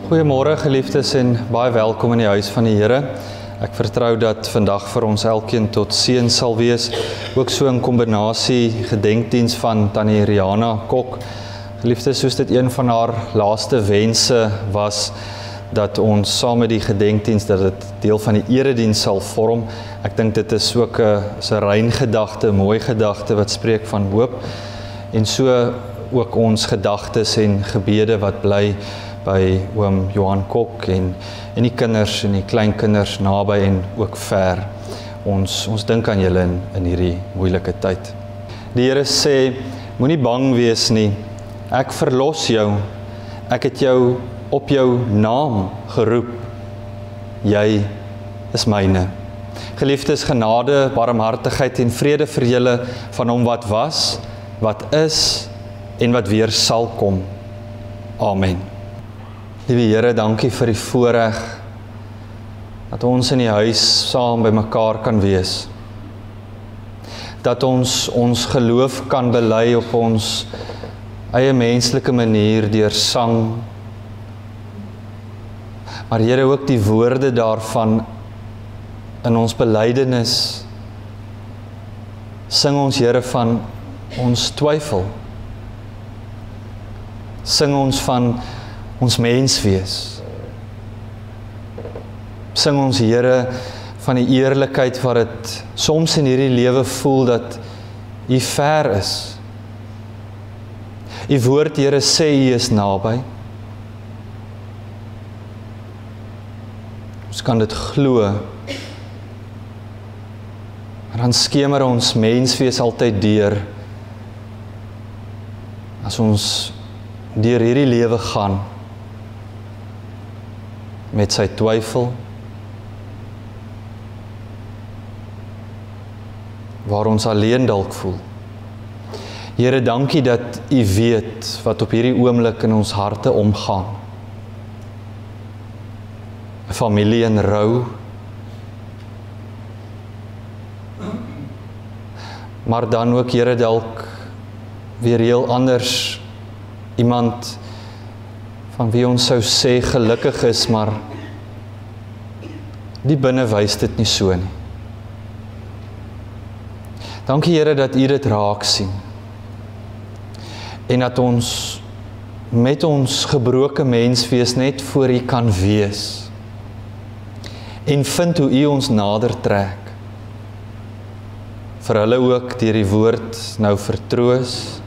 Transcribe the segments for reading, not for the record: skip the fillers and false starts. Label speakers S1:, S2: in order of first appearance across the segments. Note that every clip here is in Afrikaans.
S1: Goeiemôre geliefdes en baie welkom in die huis van die Here. Ek vertrou dat vandag vir ons elkeen tot seën sal wees. Ook so 'n kombinasie gedenkdiens van Tannie Riana Kok. Geliefdes, soos dit een van haar laaste wense was, dat ons saam met die gedenkdiens, dat dit deel van die erediens sal vorm. Ek dink dit is ook 'n rein gedagte, mooi gedagte wat spreek van hoop. En so ook ons gedagtes en gebede wat bly by oom Johan Kok en die kinders en die kleinkinders naby en ook ver. Ons dink aan julle in hierdie moeilike tyd. Die Here sê, moenie bang wees nie. Ek verlos jou. Ek het jou op jou naam geroep. Jy is myne. Geliefdes, genade, barmhartigheid en vrede vir julle van hom wat was, wat is en wat weer sal kom. Amen. Liewe Here, dankie vir die voorreg dat ons in die huis saam by mekaar kan wees. Dat ons geloof kan bely op ons eie menslike manier deur sang. Maar Here, ook die woorde daarvan in ons belydenis. Sing ons, Here, van ons twyfel. Sing ons van ons menswees. Sing ons, Here, van die eerlikheid wat dit soms in hierdie lewe voel dat U ver is. U woord, Here, sê U is naby. Ons kan dit glo. Maar dan skemer ons menswees altyd deur. As ons deur hierdie lewe gaan, met sy twyfel, waar ons alleen dalk voel. Here, dankie dat U weet wat op hierdie oomblik in ons harte omgaan. 'n familie in rou, maar dan ook, Here, dalk weer heel anders, iemand van wie ons sou sê gelukkig is, maar die binne wys dit nie so nie. Dankie, Here, dat U dit raak sien. En dat ons met ons gebroke menswees net voor U kan wees. En vind hoe U ons nader trek. Vir hulle ook deur die woord nou vertroos.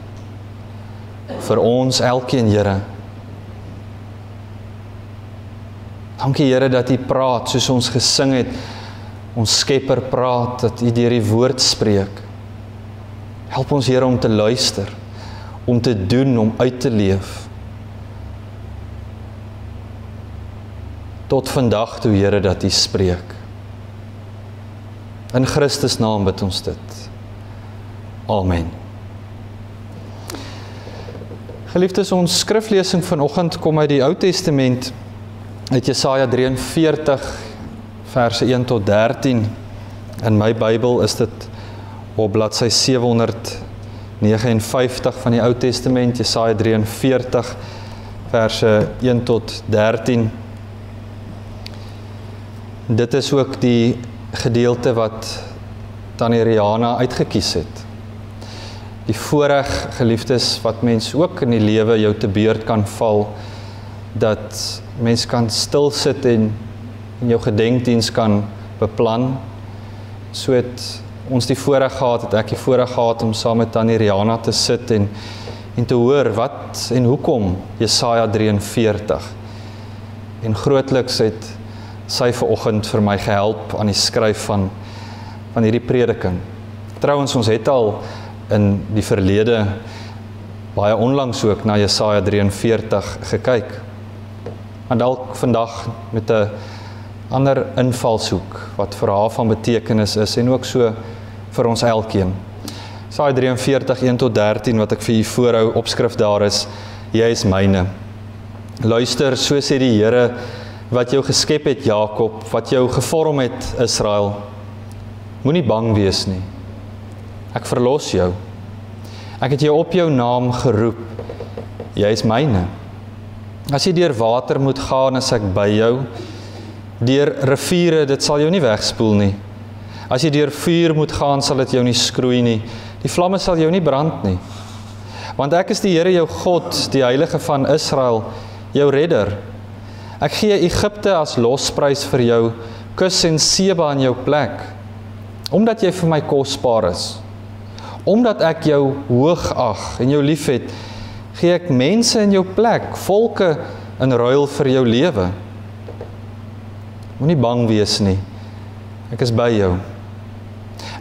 S1: Vir ons elkeen, Here. Dankie, Here, dat U praat soos ons gesing het. Ons Skepper praat, dat U deur die woord spreek. Help ons, Here, om te luister, om te doen, om uit te leef. Tot vandag toe, Here, dat U spreek. In Christus naam bid ons dit. Amen. Geliefdes, ons skriflesing vanoggend kom uit die Ou Testament, uit Jesaja 43, verse 1 tot 13. In my Bybel is dit op bladsy 759 van die Ou Testament, Jesaja 43, verse 1 tot 13. Dit is ook die gedeelte wat Tannie Riana uitgekies het. Die voorreg, geliefdes, wat mens ook in die lewe jou te beurt kan val, dat mens kan stil sit en jou gedenkdiens kan beplan. So het ons die voorreg gehad, het ek die voorreg gehad om saam met Tannie Riana te sit en te hoor wat en hoekom Jesaja 43. En grootliks het sy vanoggend vir my gehelp aan die skryf van hierdie prediking. Trouwens, ons het al in die verlede baie onlangs ook na Jesaja 43 gekyk. En dalk vandag met 'n ander invalshoek wat vir haar van betekenis is en ook so vir ons elkeen. Jesaja 43, 1 tot 13 wat ek vir u voorhou, opskrif daar is, jy is myne. Luister, so sê die Here wat jou geskep het, Jakob, wat jou gevorm het, Israel. Moenie bang wees nie. Ek verlos jou. Ek het jou op jou naam geroep. Jy is myne. As jy deur water moet gaan, is ek by jou. Deur riviere, dit sal jou nie wegspoel nie. As jy deur vuur moet gaan, sal dit jou nie skroei nie. Die vlamme sal jou nie brand nie. Want ek is die Here jou God, die Heilige van Israel, jou redder. Ek gee Egipte as losprys vir jou, Kus en Seba in jou plek, omdat jy vir my kosbaar is. Omdat ek jou hoog ag en jou liefhet, gee ek mense in jou plek, volke in ruil vir jou lewe. Moenie bang wees nie, ek is by jou.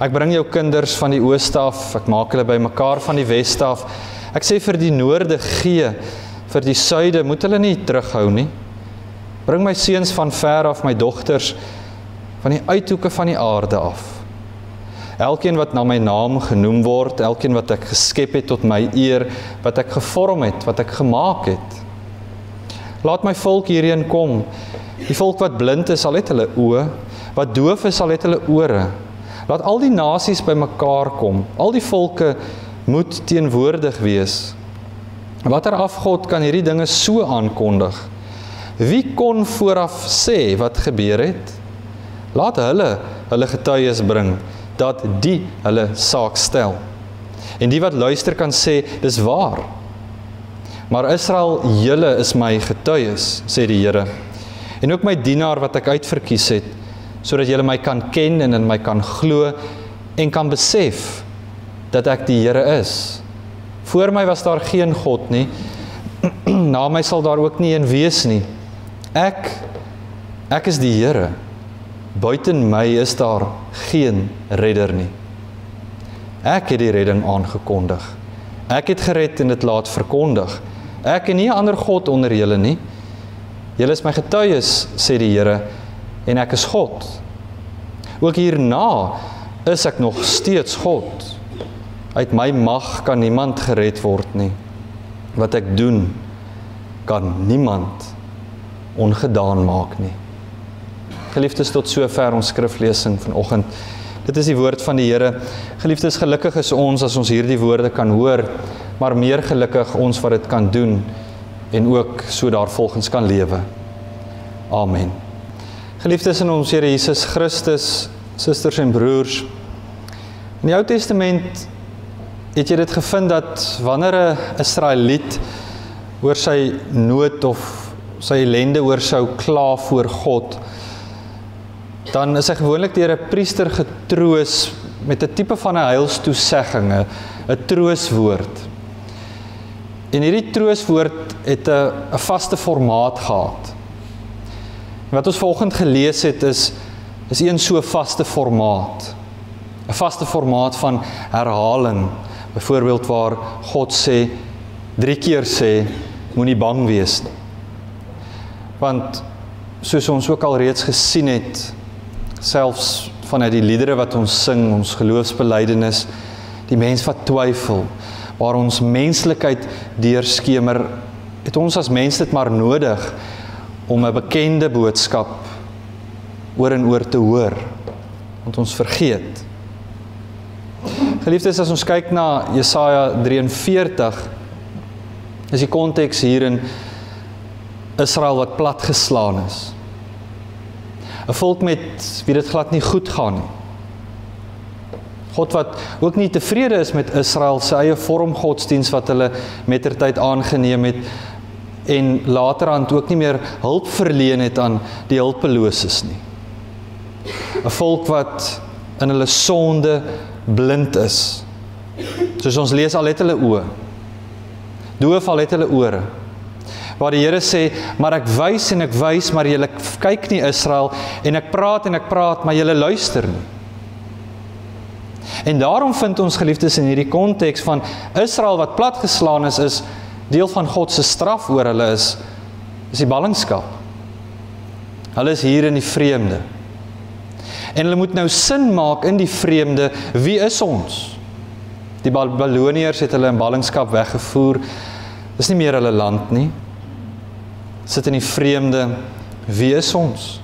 S1: Ek bring jou kinders van die ooste af, ek maak hulle bymekaar van die weste af. Ek sê vir die noorde gee, vir die suide moet hulle nie terughou nie. Bring my seuns van ver af, my dogters van die uithoeke van die aarde af. Elkeen wat na my naam genoem word, elkeen wat ek geskep het tot my eer, wat ek gevorm het, wat ek gemaak het. Laat my volk hierheen kom. Die volk wat blind is, sal het hulle oë, wat doof is, sal het hulle ore. Laat al die nasies bymekaar kom, al die volke moet teenwoordig wees. Watter afgod kan hierdie dinge so aankondig? Wie kon vooraf sê wat gebeur het? Laat hulle getuies bring, dat die hulle saak stel. En die wat luister kan sê, dis waar. Maar Israel, julle is my getuies, sê die Here. En ook my dienaar wat ek uitverkies het, sodat julle my kan ken en in my kan glo en kan besef dat ek die Here is. Voor my was daar geen God nie, na my sal daar ook nie een wees nie. Ek is die Here. Buiten my is daar geen redder nie. Ek het die redding aangekondig. Ek het gered en dit laat verkondig. Ek en nie 'n ander God onder julle nie. Julle is my getuies, sê die Here, en ek is God. Ook hierna is ek nog steeds God. Uit my mag kan niemand gered word nie. Wat ek doen, kan niemand ongedaan maak nie. Geliefdes, tot sover ons skriflesing vanoggend. Dit is die woord van die Here. Geliefdes, gelukkig is ons as ons hierdie woorde kan hoor, maar meer gelukkig ons wat dit kan doen en ook so daarvolgens kan lewe. Amen. Geliefdes in ons Here Jesus Christus, susters en broers, in die Ou Testament het jy dit gevind dat wanneer 'n Israeliet oor sy nood of sy ellende oor sou kla voor God, dan is hy gewoonlik deur 'n priester getroos met 'n tipe van 'n heilstoesegging, 'n trooswoord. En hierdie trooswoord het 'n vaste formaat gehad. En wat ons vanoggend gelees het is een so vaste formaat. 'n Vaste formaat van herhaling. Byvoorbeeld waar God sê, 3 keer sê, moenie bang wees nie. Want soos ons ook al reeds gesien het, selfs vanuit die liedere wat ons sing, ons geloofsbelydenis, die mens wat twyfel, waar ons menslikheid deurskemer, het ons as mens dit maar nodig om 'n bekende boodskap oor en oor te hoor, want ons vergeet. Geliefdes, as ons kyk na Jesaja 43, is die konteks hier in Israel wat platgeslaan is. 'n Volk met wie dit glad nie goed gaan nie. God wat ook nie tevrede is met Israel se eie vorm godsdiens wat hulle mettertyd aangeneem het en laterhand ook nie meer hulp verleen het aan die hulpeloses nie. 'n Volk wat in hulle sonde blind is. Soos ons lees, al het hulle oë. Doof, al het hulle ore. Waar die Here sê, maar ek wys en ek wys, maar julle kyk nie, Israel, en ek praat, maar julle luister nie. En daarom vind ons, geliefdes, in hierdie konteks van Israel wat platgeslaan is deel van God se straf oor hulle is die ballingskap. Hulle is hier in die vreemde. En hulle moet nou sin maak in die vreemde, wie is ons? Die Babyloniërs het hulle in ballingskap weggevoer, dis nie meer hulle land nie. Sit in die vreemde, wie is ons?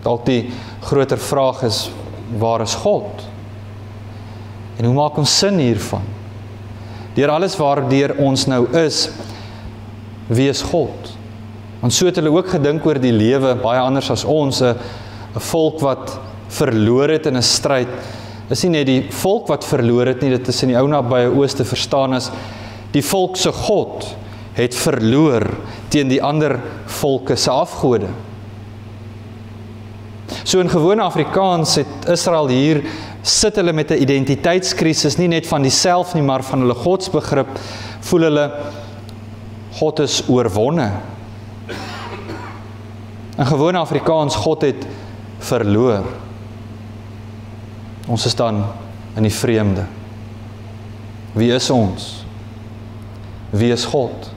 S1: Dalk die groter vraag is, waar is God? En hoe maak ons sin hiervan? Deur alles waardeur ons nou is wie is God? Want so het hulle ook gedink oor die lewe, baie anders as ons, 'n volk wat verloor het in 'n stryd, is nie net die volk wat verloor het nie, dit is in die ou nabye Ooste verstaan as, die volk se God het verloor teen die ander volke se afgode. So in gewone Afrikaans het Israel hier, sit hulle met 'n identiteitskrisis, nie net van die self nie, maar van hulle godsbegrip, voel hulle, God is oorwonne. In gewone Afrikaans, God het verloor. Ons is dan in die vreemde. Wie is ons? Wie is God?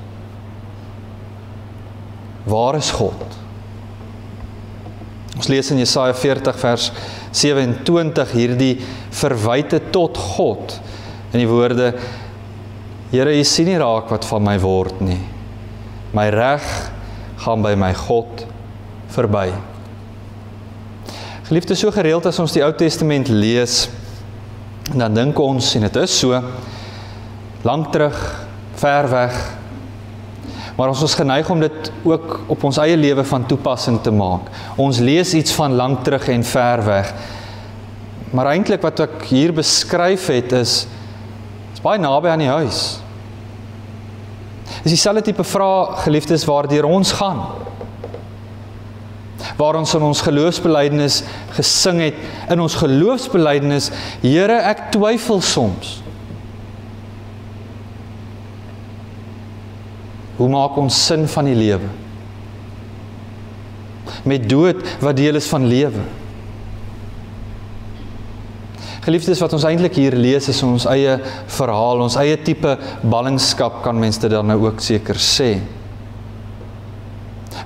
S1: Waar is God? Ons lees in Jesaja 40 vers 27 hierdie verwyte tot God in die woorde, Here, U sien nie raak wat van my word nie. My reg gaan by my God verby. Geliefdes, so gereeld as ons die Ou Testament lees, en dan dink ons, en dit is so, lang terug, ver weg, maar ons is geneig om dit ook op ons eie lewe van toepassing te maak. Ons lees iets van lang terug en ver weg, maar eintlik wat ek hier beskryf het is baie naby aan die huis. Dis dieselfde tipe vraag, geliefdes, waardeur ons gaan. Waar ons in ons geloofsbelijdenis gesing het, in ons geloofsbelijdenis, Here, ek twyfel soms. Hoe maak ons sin van die lewe? Met dood wat deel is van lewe. Geliefdes, wat ons eintlik hier lees is ons eie verhaal, ons eie tipe ballingskap, kan mens dit dan nou ook seker sê.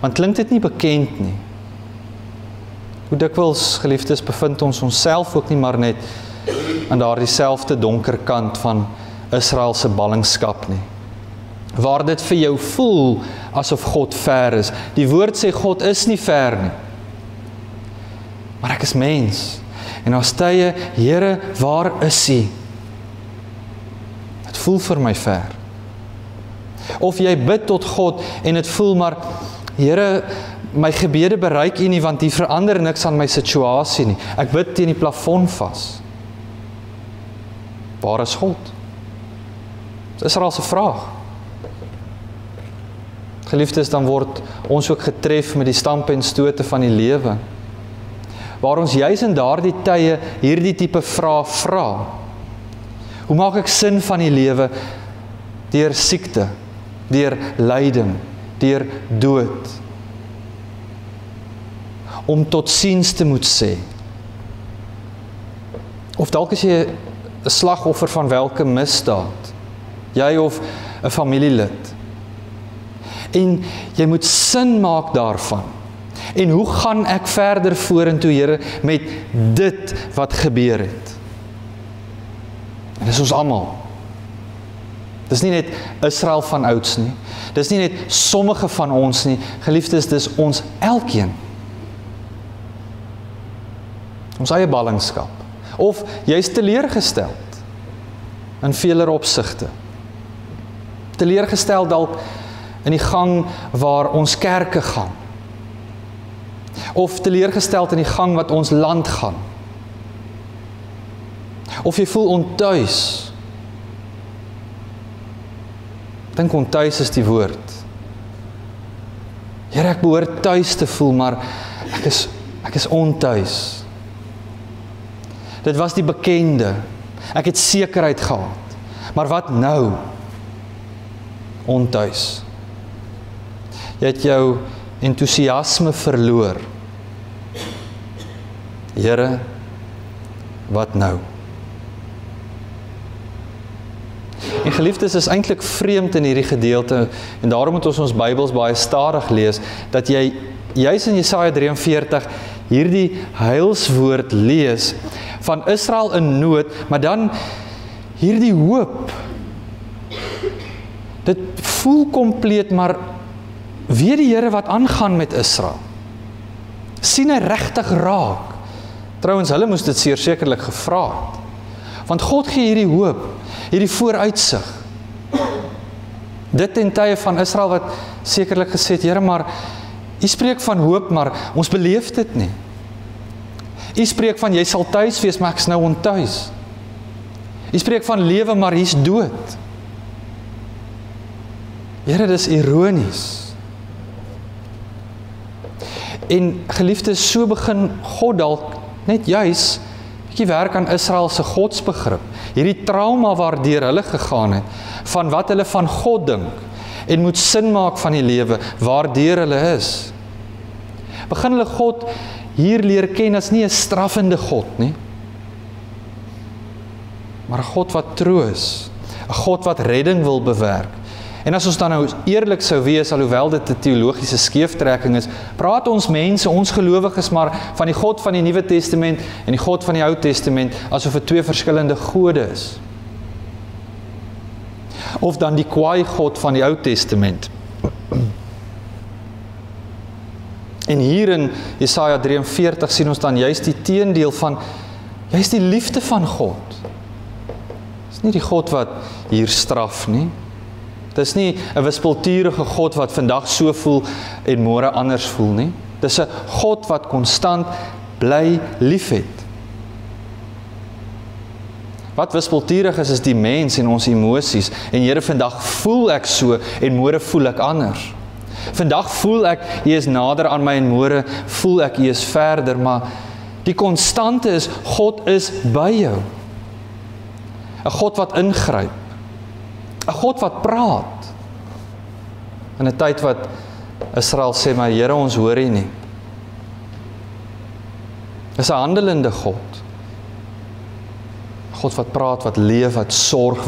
S1: Want klink dit nie bekend nie? Hoe dikwels, geliefdes, bevind ons onsself ook nie maar net aan daardie selfde donker kant van Israel se ballingskap nie. Waar dit vir jou voel asof God ver is. Die woord sê God is nie ver nie. Maar ek is mens. En as tye, Here, waar is U? Het voel vir my ver. Of jy bid tot God en het voel maar, Here, my gebede bereik U nie, want U verander niks aan my situasie nie. Ek bid teen die plafon vas. Waar is God? Dit is Israel se vraag. Geliefdes, dan word ons ook getref met die stampe en stote van die lewe. Waar ons juis in daardie tye hierdie tipe vraag vra. Hoe maak ek sin van die lewe? Deur siekte, deur lyding, deur dood. Om tot siens te moet sê. Of dalk is jy 'n slagoffer van welke misdaad? Jy of 'n familielid. En jy moet sin maak daarvan. En hoe gaan ek verder vorentoe, Here, met dit wat gebeur het? En dis ons almal. Dis nie net Israel van ouds nie. Dis nie net sommige van ons nie. Geliefdes, dis ons elkeen. Ons eie ballingskap. Of jy's teleurgesteld in veler opsigte. Teleurgesteld dalk in die gang waar ons kerke gaan. Of teleurgesteld in die gang wat ons land gaan. Of jy voel ontuis. Dink ontuis is die woord. Here, ek behoort tuis te voel, maar ek is ontuis. Dit was die bekende. Ek het sekerheid gehad. Maar wat nou? Ontuis. Jy het jou entoesiasme verloor. Here, wat nou? En geliefdes, is eintlik vreemd in hierdie gedeelte, en daarom moet ons Bybels baie stadig lees, dat jy juis in Jesaja 43 hierdie heilswoord lees van Israel in nood, maar dan hierdie hoop. Dit voel kompleet, maar weet die Here wat aangaan met Israel? Sien hy regtig raak? Trouwens, hulle moes dit sekerlik gevra het. Want God gee hierdie hoop, hierdie vooruitsig. Dit ten tye van Israel wat sekerlik gesê het, Here, maar U spreek van hoop, maar ons beleef dit nie. U spreek van jy sal tuis wees, maar ek's nou ontuis. U spreek van lewe, maar hier's dood. Here, dis ironies. En geliefdes, so begin God dalk net juis bietjie werk aan Israel se godsbegrip. Hierdie trauma waardeur hulle gegaan het, van wat hulle van God dink, en moet sin maak van die lewe, waardeur hulle is. Begin hulle God hier leer ken as nie 'n straffende God nie, maar 'n God wat troos, 'n God wat redding wil bewerk. En as ons dan nou eerlik sou wees, alhoewel dit 'n teologiese skeeftrekking is, praat ons mense, ons gelowiges maar van die God van die Nuwe Testament en die God van die Ou Testament, asof dit twee verskillende gode is. Of dan die kwaai God van die Ou Testament. En hier in Jesaja 43 sien ons dan juist die teendeel van, juist die liefde van God. Dit is nie die God wat hier straf nie. Dit is nie 'n wispelturige God wat vandag so voel en môre anders voel nie. Dit is 'n God wat konstant bly liefhet. Wat wispelturig is die mens en ons emosies. En Here, vandag voel ek so en môre voel ek anders. Vandag voel ek, U is nader aan my en môre voel ek, U is verder, maar die konstante is, God is by jou. 'n God wat ingryp. 'n God wat praat. In 'n tyd wat Israel sê, maar Here, ons hoor U nie. Dis 'n handelende God. God wat praat, wat leef, wat sorg,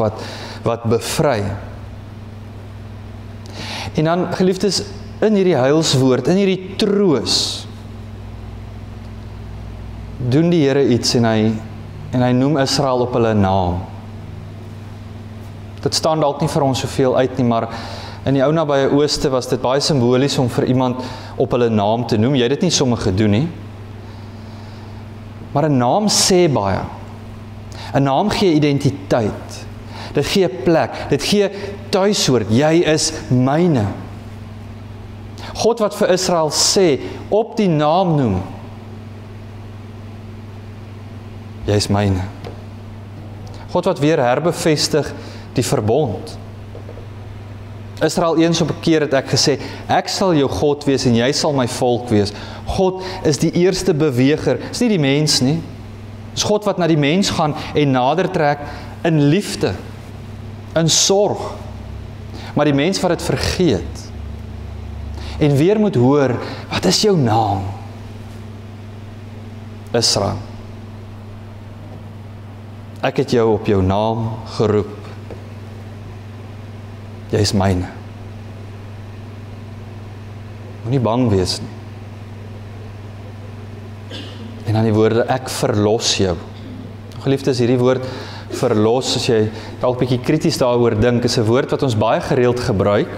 S1: wat bevry. En dan, geliefdes, in hierdie heilswoord, in hierdie troos, doen die Here iets en hy noem Israel op hulle naam. Dit staan dalk nie vir ons soveel uit nie, maar in die ou nabye Ooste was dit baie simbolies om vir iemand op hulle naam te noem. Jy het dit nie sommer gedoen nie. Maar 'n naam sê baie. 'n Naam gee identiteit. Dit gee plek. Dit gee tuishoort. Jy is myne. God wat vir Israel sê, op die naam noem. Jy is myne. God wat weer herbevestig die verbond. Israel eens op 'n keer het ek gesê, ek sal jou God wees en jy sal my volk wees. God is die eerste beweger, is nie die mens nie. Is God wat na die mens gaan en nader trek in liefde, in sorg. Maar die mens wat dit vergeet. En weer moet hoor, wat is jou naam? Israel. Ek het jou op jou naam geroep. Jy is myne. Moenie bang wees nie. En dan die woorde, ek verlos jou. Geliefdes, hierdie woord verlos, as jy dalk bietjie krities daaroor dink, is 'n woord wat ons baie gereeld gebruik.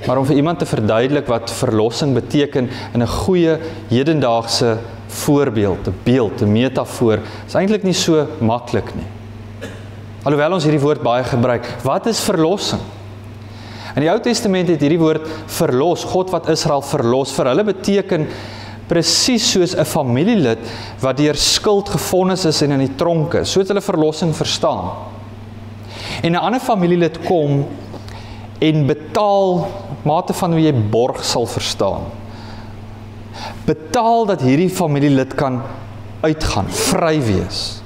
S1: Maar om vir iemand te verduidelik wat verlossing beteken in 'n goeie hedendaagse voorbeeld, 'n beeld, 'n metafoor, is eintlik nie so maklik nie. Alhoewel ons hierdie woord baie gebruik. Wat is verlossing? In die Ou Testament het hierdie woord verlos, God wat Israel verlos, vir hulle beteken presies soos 'n familielid wat deur skuld gevonnis is en in die tronk is. So het hulle verlossing verstaan. En 'n ander familielid kom en betaal, mate van hoe jy borg sal verstaan. Betaal dat hierdie familielid kan uitgaan, vry wees.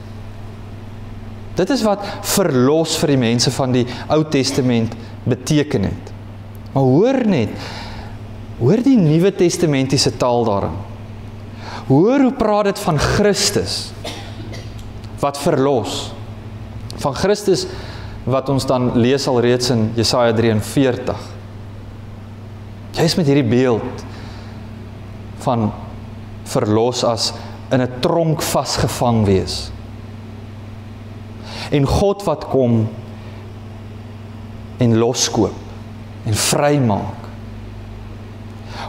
S1: Dit is wat verlos vir die mense van die Ou Testament beteken het. Maar hoor net, hoor die Nuwe Testamentiese taal daarin. Hoor hoe praat dit van Christus, wat verlos. Van Christus, wat ons dan lees al reeds in Jesaja 43. Juist met hierdie beeld van verlos as in 'n tronk vasgevang wees. En God wat kom en loskoop en vrymaak.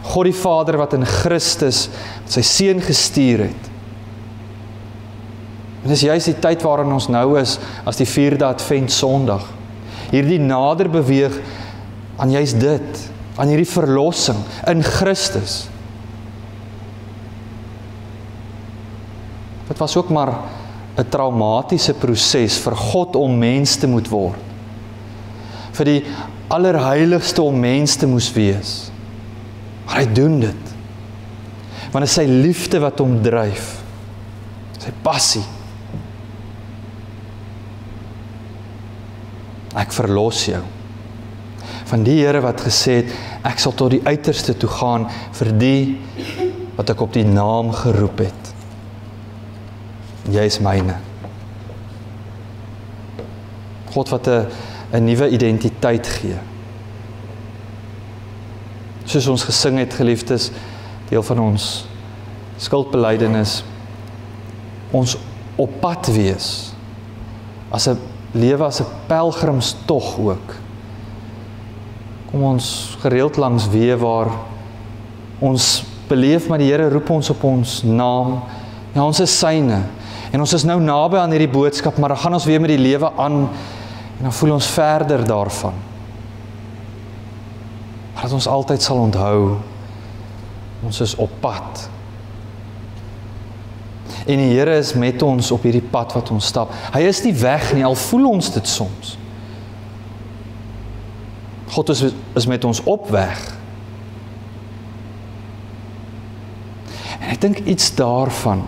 S1: God die Vader wat in Christus sy Seun gestuur het. En dis juist die tyd waarin ons nou is as die 4de Advent Sondag. hierdie nader beweeg aan juist dit, aan hierdie verlossing in Christus. Dit was ook maar 'n traumatiese proses vir God om mens te moet word. Vir die allerheiligste om mens te moes wees. Maar hy doen dit. Want dit is sy liefde wat hom dryf. Sy passie. Ek verlos jou. Van die Here wat gesê het, ek sal tot die uiterste toe gaan vir die wat ek op die naam geroep het. Jy is myne. God wat 'n nuwe identiteit gee. Soos ons gesing het, geliefdes, deel van ons skuldbelydenis, ons op pad wees, as 'n lewe as 'n pelgrimstog ook. Kom ons gereeld langs weë waar ons beleef, maar die Here roep ons op ons naam. Ja, ons is syne. En ons is nou naby aan hierdie boodskap, maar dan gaan ons weer met die lewe aan, en dan voel ons verder daarvan. Maar dat ons altyd sal onthou, ons is op pad. En die Here is met ons op hierdie pad wat ons stap. Hy is nie weg nie, al voel ons dit soms. God is met ons op weg. En ek dink iets daarvan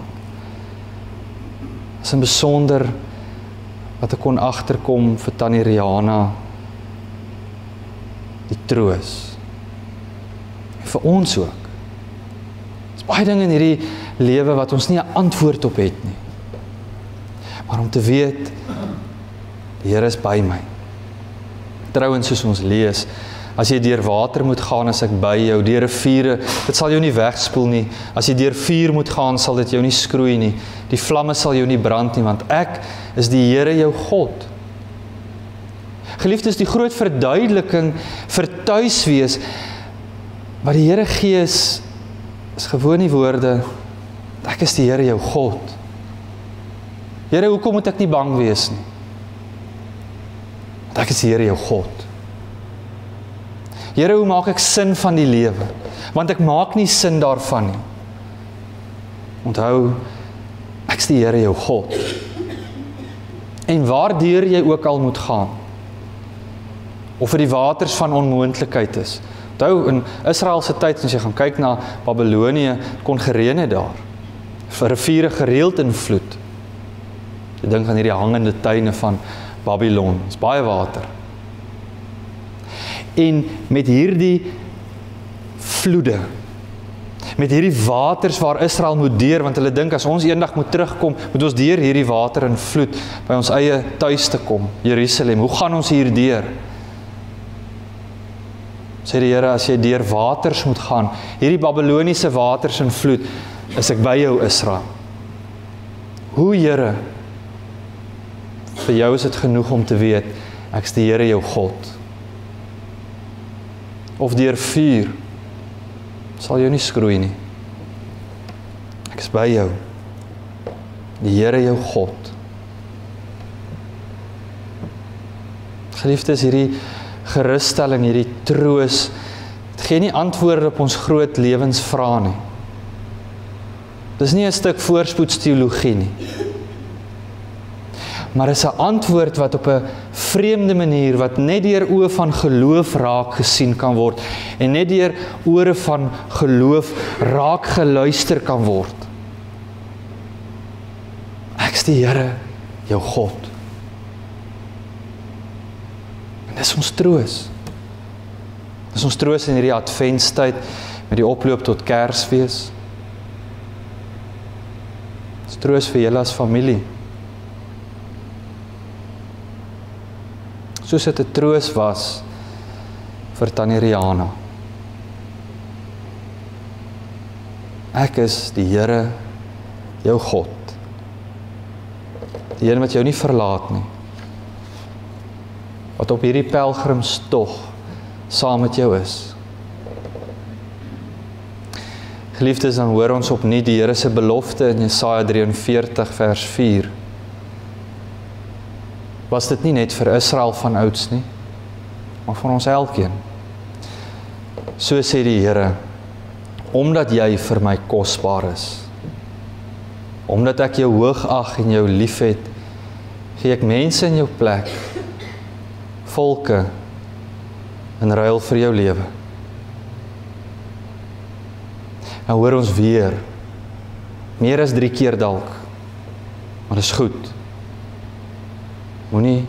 S1: is in besonder wat ek kon agterkom vir Tannie Rihanna, die troos. En vir ons ook. Daar's baie dinge in hierdie lewe wat ons nie 'n antwoord op het nie. Maar om te weet, die Here is by my. Trouwens, soos ons lees, as jy deur water moet gaan, as ek by jou, deur riviere, dit sal jou nie wegspoel nie. As jy deur vuur moet gaan, sal dit jou nie skroei nie. Die vlamme sal jou nie brand nie, want ek is die Here jou God. Geliefdes, die groot verduideliking vir tuiswees, wat die Here gee is gewoon die woorde, ek is die Here jou God. Here, hoekom moet ek nie bang wees nie? Want ek is die Here jou God. Here, hoe maak ek sin van die lewe? Want ek maak nie sin daarvan nie. Onthou, ek is die Here jou God. En waardeur jy ook al moet gaan, of vir die waters van onmoontlikheid is. Onthou, in Israel se tyd, as jy gaan kyk na Babylonië, kon gereën het daar. Vir riviere gereeld in vloed. Jy dink aan hierdie hangende tuine van Babylon, is baie water. En met hierdie vloede, met hierdie waters waar Israel moet deur, want hulle dink as ons eendag moet terugkom, moet ons deur hierdie water en vloed by ons eie tuis te kom, Jerusalem. Hoe gaan ons hier deur? Sê die Here, as jy deur waters moet gaan, hierdie Babyloniese waters en vloed, is ek by jou, Israel. Hoe, Here? Vir jou is dit genoeg om te weet, ek is die Here jou God. Of deur vuur, sal jou nie skroei nie. Ek is by jou, die Here jou God. Geliefdes, hierdie gerusstelling, hierdie troos, het gee nie antwoorde op ons groot lewensvrae nie. Dis nie 'n stuk voorspoedsteologie nie. Maar is 'n antwoord wat op 'n vreemde manier, wat net deur oë van geloof raak gesien kan word, en net deur ore van geloof raak geluister kan word. Ek is die Here, jou God. En dis ons troos. Dis ons troos in hierdie adventstyd, met die oploop tot Kersfees. Dis troos vir julle as familie. Soos dit 'n troos was vir Tannie Rihanna. Ek is die Here, jou God. Die een wat jou nie verlaat nie. Wat op hierdie pelgrimstog saam met jou is. Geliefdes, dan hoor ons opnuut die Here se belofte in Jesaja 43 vers 4. was dit nie net vir Israel van ouds nie, maar vir ons elkeen. So sê die Here, omdat jy vir my kosbaar is, omdat ek jou hoog ag en jou lief het, gee ek mense in jou plek, volke, in ruil vir jou lewe. Nou hoor ons weer, meer as 3 keer dalk, maar dis goed. Moenie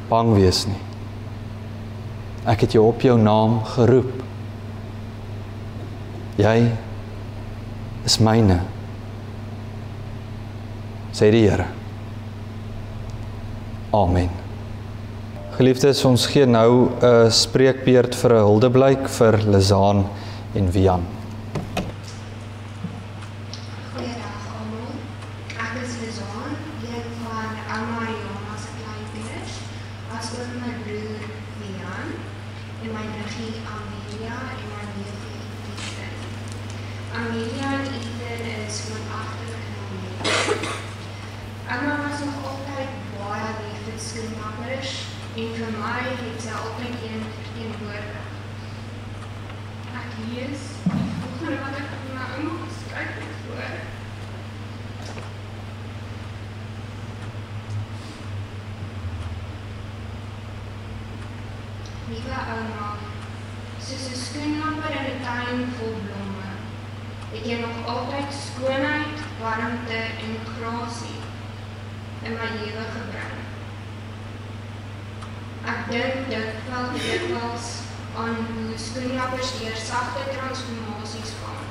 S1: bang wees nie. Ek het jou op jou naam geroep. Jy is myne, sê die Here. Amen. Geliefdes, ons gee nou 'n spreekbeurt vir 'n huldeblyk vir Lizaan en Wian.
S2: Goeiedag almal. Ek is Lizaan, een van ouma Rihanna se kleinkinders, asook my broer Wian en my niggie Amelia en my neefie Ethan. Amelia en Ethan is woonagtig in Amelia. Ouma was nog altyd baie lief vir skoenmakkers en vir my het sy altyd een verteenwoordig. Ek lees die volgende wat ek vir my ouma geskryf het voor. Liewe ouma, soos 'n skoenlapper in 'n tuin vol blomme, het jy nog altyd skoonheid, warmte en grasie in my lewe gebring. Ek dink dikwels aan hoe skoenlappers deur sagte transformasies gaan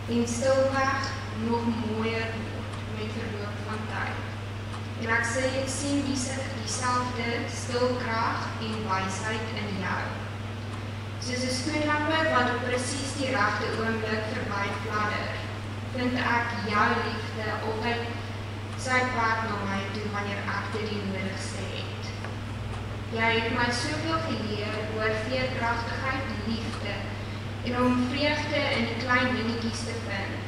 S2: en stilweg nog mooier word met verloop van tyd. En ek sien dieselfde stilkrag en wysheid in jou. Soos 'n skoenlapper wat op presies die regte oomblik verby fladder, vind ek jou liefde altyd sy pad na my toe wanneer ek dit die nodigste het. Jy het my soveel geleer oor veerkragtigheid, liefde en om vreugde in die klein dingetjies te vind.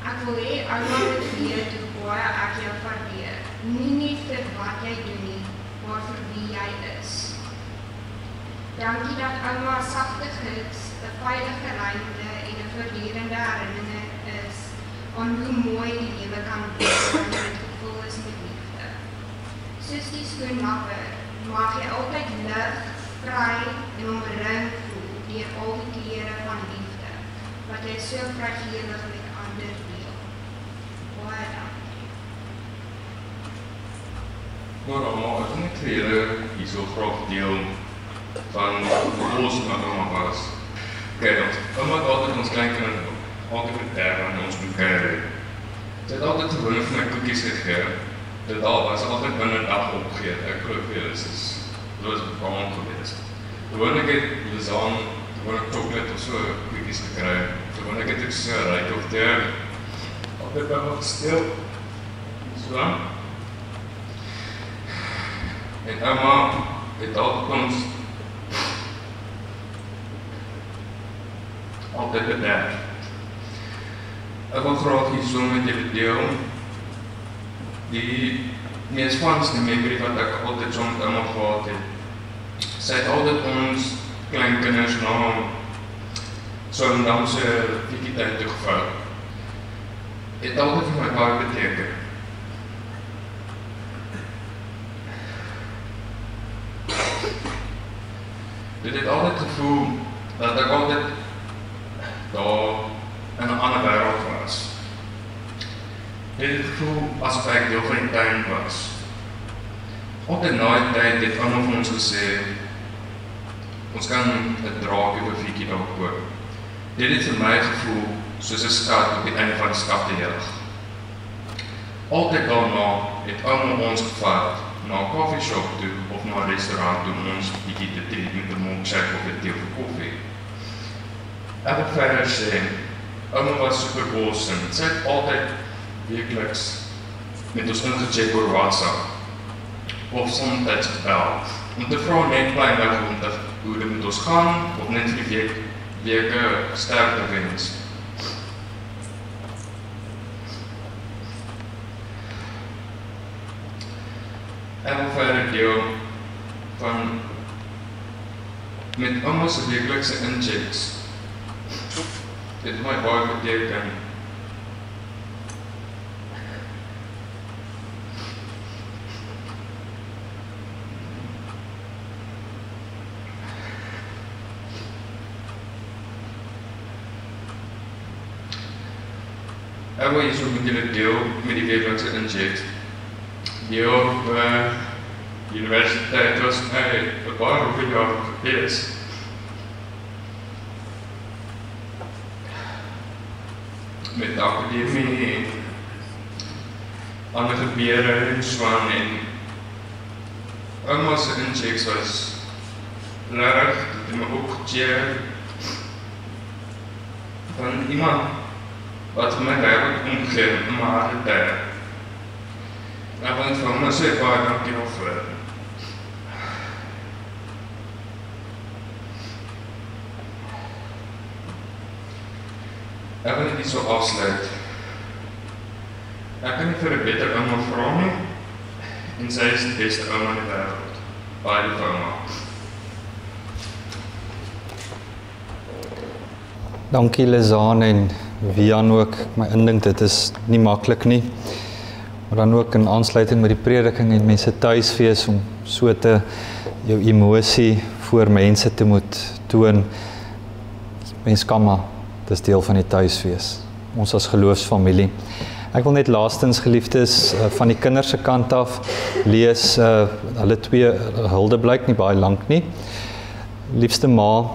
S2: Ek wil hê ouma moet weet hoe baie ek jou waardeer, nie net vir wat jy doen nie, maar vir wie jy is. Dankie dat ouma sagte gids, 'n veilige ruimte en 'n voortdurende herinnering is aan hoe mooi die lewe kan wees wanneer dit gevul is met liefde. Soos die skoenlapper, mag jy altyd lig, vry en omring voel deur al die kleure van liefde, wat jy so vrygewig met ander deel. Baie dankie.
S3: Maar ouma, ek wil net vir julle hier so graag deel van hoe ons met ouma was. Kijk, ouma het altyd ons kleinkinders altyd vertel aan ons boekeren. Sy het altyd gewone vir my koekies gegee. Dit al was altyd binne 'n dag opgegeet. Ek glo vir julle, dit was bepaald gewees. Gewoonlik het Lizaan gewoonlik chocolate of so koekies gekry. Gewoonlik het ek so ryk of ter altyd by my gestel. So lang. En ouma het altyd bedank. Ek wil graag hier so met julle deel die mees fynste memory wat ek altyd so met ouma gehad het. Sy het altyd ons kleinkinders na so 'n danse tyd toe gevou. Het altyd vir my baie beteken. Dit het altyd gevoel dat ek altyd daar in 'n ander wêreld was. Dit het gevoel asof ek deel van die tuin was. Altyd na die tyd het almal van ons gesê, ons kan 'n draak of 'n fietjie daar koop. Dit het vir my gevoel soos 'n skat op die einde van die skattejag. Altyd daarna het almal ons gevat na 'n koffieshop toe of na 'n restaurant toe om ons bietjie te treat met 'n milkshake of 'n tee of koffie. Ek wil verder sê, ouma was super awesome. Sy het altyd weekliks met ons ingecheck oor WhatsApp of soms gebel om te vra net kleinweg hoe dit met ons gaan of net vir die weke sterkte wens. Ek wil verder deel van met ouma se weeklikse inchecks. Dit het my baie beteken. Ek wil hierso met julle deel met die weeklikse inchecks. Die op universiteit was my 'n paar jaar gewees. Met akademie, ander gebeure en swaan en ouma se inchecks was regtig, dit het my ook gecheer van iemand wat vir my regtig omgee in my harde tyd. Ek wil net vir my sê baie dankie daarvoor. Ek wil dit so afsluit. Ek kan nie vir 'n beter ouma vra nie, en sy is die beste ouma in die wêreld. Baie lief ouma.
S1: Dankie Lizaan en Wian ook. My indink dit is nie maklik nie. Maar dan ook in aansluiting met die prediking en mense tuis wees om so te jou emosie voor mense te moet toon. Mens kan maar, dis deel van die tuiswees. Ons as geloofsfamilie. Ek wil net laastens geliefdes van die kinders se kant af lees hulle twee huldeblyk, nie baie lank nie. Liefste ma,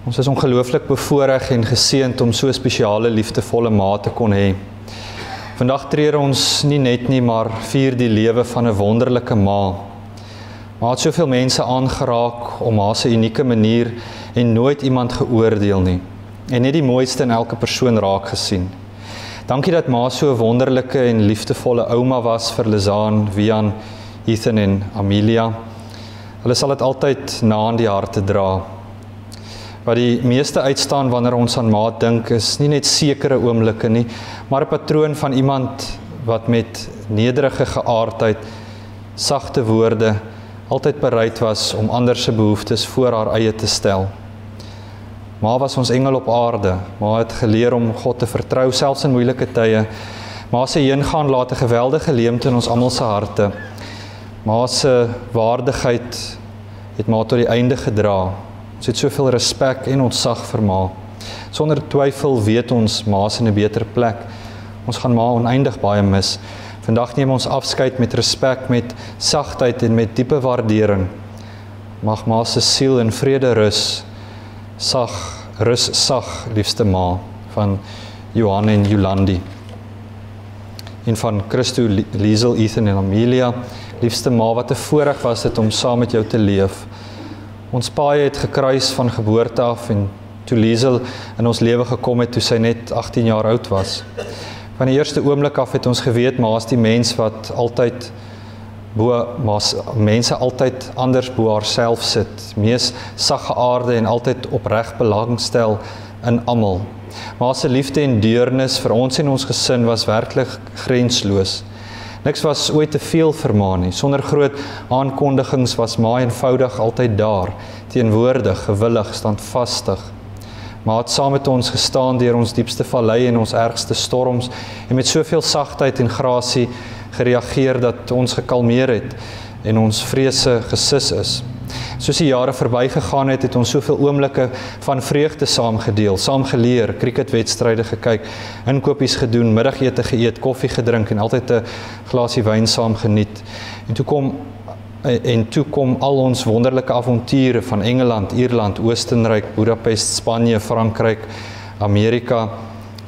S1: ons is ongelooflik bevoorreg en geseënd om so 'n spesiale liefdevolle ma te kon hê. Vandag treur ons nie net nie, maar vier die lewe van 'n wonderlike ma. Maar het soveel mense aangeraak om haar se unieke manier en nooit iemand geoordeel nie. En net die mooiste in elke persoon raak gesien. Dankie dat ma so 'n wonderlike en liefdevolle ouma was vir Lizaan, Wian, Ethan en Amelia. Hulle sal dit altyd na in die harte dra. Wat die meeste uitstaan wanneer ons aan ma dink is nie net sekere oomblikke nie, maar 'n patroon van iemand wat met nederige geaardheid, sagte woorde, altyd bereid was om ander se behoeftes voor haar eie te stel. Ma was ons engel op aarde. Ma het geleer om God te vertrou, selfs in moeilike tye. Ma se heengaan laat 'n geweldige leemte in ons almal se harte. Ma se waardigheid het ma tot die einde gedra. Ons het soveel respek en ontzag vir ma. Sonder twyfel weet ons ma is in 'n beter plek. Ons gaan ma oneindig baie mis. Vandag neem ons afskeid met respek, met sagtheid en met diepe waardering. Mag ma se siel in vrede rus. Rus sag, liefste ma, van Johan en Jolandi. En van Christo, Liesel, Ethan en Amelia, liefste ma, wat 'n voorreg was dit om saam met jou te leef. Ons paai het gekruis van geboorte af en toe Liesel in ons lewe gekom het toe sy net 18 jaar oud was. Van die eerste oomblik af het ons geweet, ma is die mens wat altyd mense altyd anders bo haarself sit, mees saggeaarde en altyd opreg belangstel in almal. Maar se liefde en deernis vir ons en ons gesin was werklik grensloos. Niks was ooit te veel vir ma nie. Sonder groot aankondigings was ma eenvoudig altyd daar, teenwoordig, gewillig, standvastig. Ma het saam met ons gestaan deur ons diepste vallei en ons ergste storms en met soveel sagtheid en grasie gereageer dat ons gekalmeer het en ons vrese gesus is. Soos die jare verbygegaan het, het ons soveel oomblikke van vreugde saam gedeel, saam geleer, cricketwedstryde gekyk, inkopies gedoen, middagete geëet, koffie gedrink en altyd 'n glasie wyn saam geniet. En toe kom al ons wonderlike avonture van Engeland, Ierland, Oostenryk, Budapest, Spanje, Frankryk, Amerika,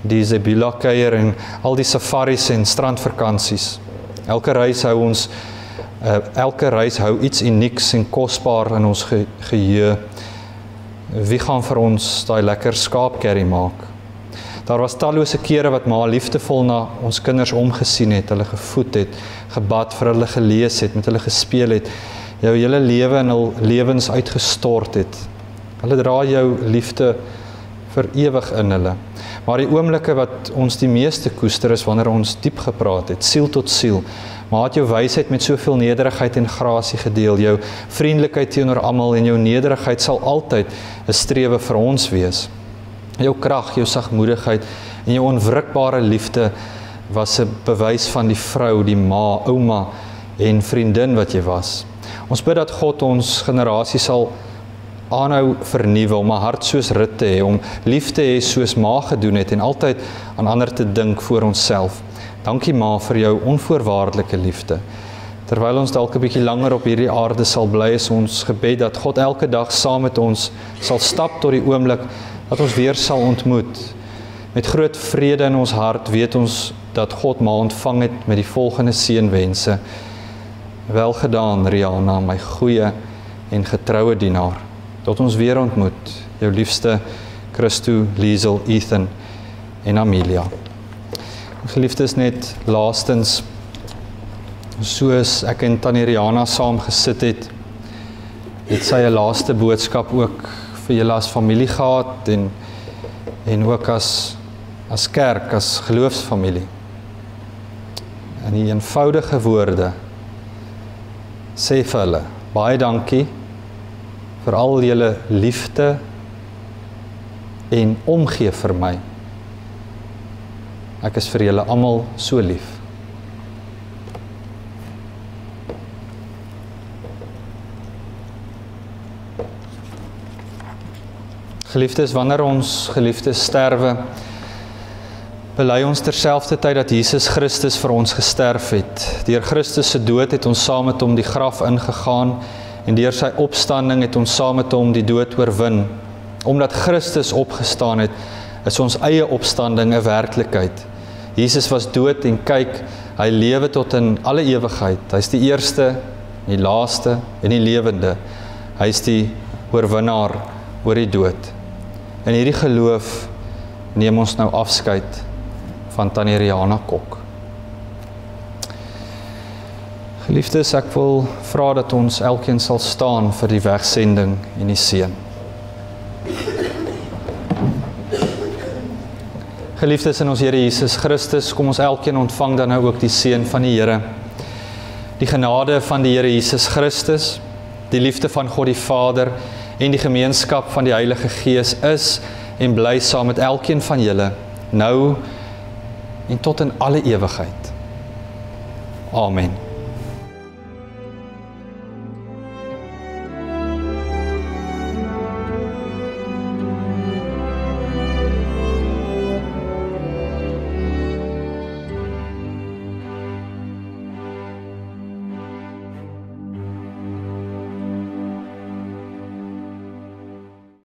S1: die Zebula-kuier en al die safaris en strandvakansies. Elke reis hou iets unieks en kosbaar in ons geheue. Wie gaan vir ons daai lekker skaapcurry maak? Daar was tallose kere wat ma liefdevol na ons kinders omgesien het, hulle gevoed het, gebad, vir hulle gelees het, met hulle gespeel het, jou hele lewe en hul lewens uitgestort het. Hulle dra jou liefde vir ewig in hulle. Maar die oomblikke wat ons die meeste koester is wanneer ons diep gepraat het, siel tot siel. Maar het jou wysheid met soveel nederigheid en grasie gedeel, jou vriendelikheid teenoor almal en jou nederigheid sal altyd 'n strewe vir ons wees. Jou krag, jou sagmoedigheid en jou onwrikbare liefde was 'n bewys van die vrou, die ma, ouma en vriendin wat jy was. Ons bid dat God ons generasie sal aanhou vernuwe, om 'n hart soos Rut te hê, om lief te hê soos ma gedoen het en altyd aan ander te dink voor onsself. Dankie ma vir jou onvoorwaardelike liefde. Terwyl ons dalk 'n bietjie langer op hierdie aarde sal bly, is ons gebed dat God elke dag saam met ons sal stap tot die oomblik dat ons weer sal ontmoet. Met groot vrede in ons hart weet ons dat God ma ontvang het met die volgende seënwense. Welgedaan, Rihanna, my goeie en getroue dienaar. Tot ons weer ontmoet, jou liefste Christo, Liesel, Ethan en Amelia. Geliefdes, net laastens, soos ek en Tannie Rihanna saam gesit het sy 'n laaste boodskap ook vir julle as familie gehad en ook as kerk, as geloofsfamilie. In die eenvoudige woorde sê vir hulle, baie dankie vir al julle liefde en omgee vir my. Ek is vir julle almal so lief. Geliefdes, wanneer ons geliefdes sterwe, bely ons terselfdertyd dat Jesus Christus vir ons gesterf het. Deur Christus se dood het ons saam met hom die graf ingegaan en deur sy opstanding het ons saam met hom die dood oorwin. Omdat Christus opgestaan het, is ons eie opstanding 'n werklikheid. Jesus was dood en kyk, hy lewe tot in alle ewigheid. Hy is die eerste, die laaste en die lewende. Hy is die oorwinnaar oor die dood. In hierdie geloof neem ons nou afskeid van Tannie Rihanna Kok. Geliefdes, ek wil vra dat ons elkeen sal staan vir die wegsending en die seën. Geliefdes in ons Here Jesus Christus, kom ons elkeen ontvang dan nou ook die seën van die Here. Die genade van die Here Jesus Christus, die liefde van God die Vader en die gemeenskap van die Heilige Gees is en bly saam met elkeen van julle, nou en tot in alle ewigheid. Amen.